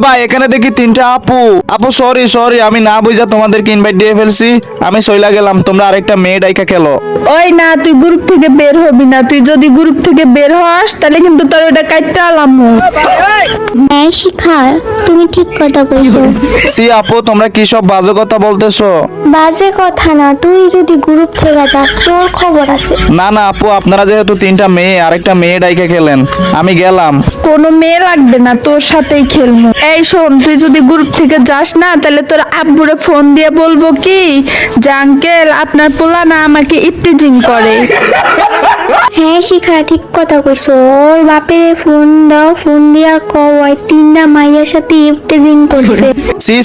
ভাই এখানে দেখি তিনটা আপু। আপু সরি আমি না বুঝা তোমাদেরকে ইনভাইট দিয়ে ফেলছি। আমি সইলা গেলাম, তোমরা আরেকটা মেয়ে ডাইকা খেলো। ওই না, তুই গ্রুপ থেকে বের হবি না। তুই যদি গ্রুপ থেকে বের হস তাহলে কিন্তু তোর ওটা কাটতে আলাম। হ্যাঁ শিখা, তুমি ঠিক কথা কইছো। সি আপু তোমরা কি সব বাজে কথা বলতেছো? বাজে কথা না, তুই যদি গ্রুপ থেকে যাস তোর খবর আছে। না আপু, আপনারা যেহেতু তিনটা মেয়ে আরেকটা মেয়ে ডাইকা খেলেন, আমি গেলাম। কোনো মেয়ে লাগবে না, তোর সাথেই খেলবো। এই শোন, তুই যদি গ্রুপ থেকে যাস না তাহলে তোর আব্বুরে ফোন দিয়ে বলবো কি যে আঙ্কেল আপনার পোলা না আমাকে ইপটিজিং করে। হ্যাঁ শিখা, ঠিক কথা কইছো। ওর বাপের ফোন দাও, ফোন দিয়া কও ওই তিনটা মাইয়ার সাথে ইফটিজিং করছে।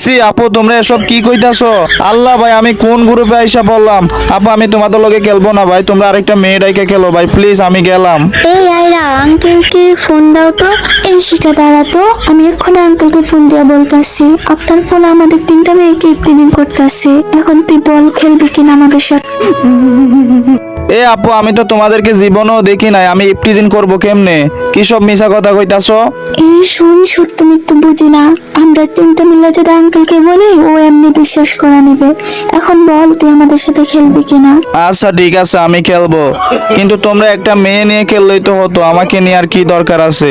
সি আপু তোমরা এসব কি কইতাছো? আল্লাহ ভাই, আমি কোন গ্রুপে আইসা বললাম? আপু আমি তোমাদের লগে খেলবো না ভাই, তোমরা আরেকটা মেয়ে ডাইকা খেলো ভাই প্লিজ, আমি গেলাম। এই আয়রা, আঙ্কেলকে ফোন দাও তো। এই শিখা দাঁড়া তো, আমি এক্ষুনি আঙ্কেলকে ফোন দিয়ে বলতাছি আপনার ফোন আমাদের তিনটা মেয়েকে ইপটিজিং করতেছে। এখন তুই বল খেলবি কিনা আমাদের সাথে। এ আপু আমি তো তোমাদেরকে জীবনেও দেখি নাই, আমি ইপটিজিং করবো কেমনে? কি সব মিছা কথা কইতাছো? এই শুন, সত্য মিথ্যু বুঝি না, আমরা তিনটা মিলে যদি আঙ্কেলকে বলি ও এমনি বিশ্বাস করে নিবে। এখন বল তুই আমাদের সাথে খেলবি কিনা। আচ্ছা ঠিক আছে আমি খেলবো, কিন্তু তোমরা একটা মেয়ে নিয়ে খেললেই তো হতো, আমাকে নিয়ে আর কি দরকার আছে?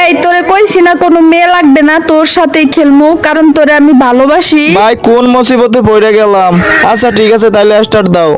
এই তোরে কইছি না কোনো মেয়ে লাগবে না, তোর সাথেই খেলবো, কারণ তোরে আমি ভালোবাসি। ভাই কোন মুসিবতে পড়ে গেলাম। আচ্ছা ঠিক আছে তাইলে স্টার্ট দাও।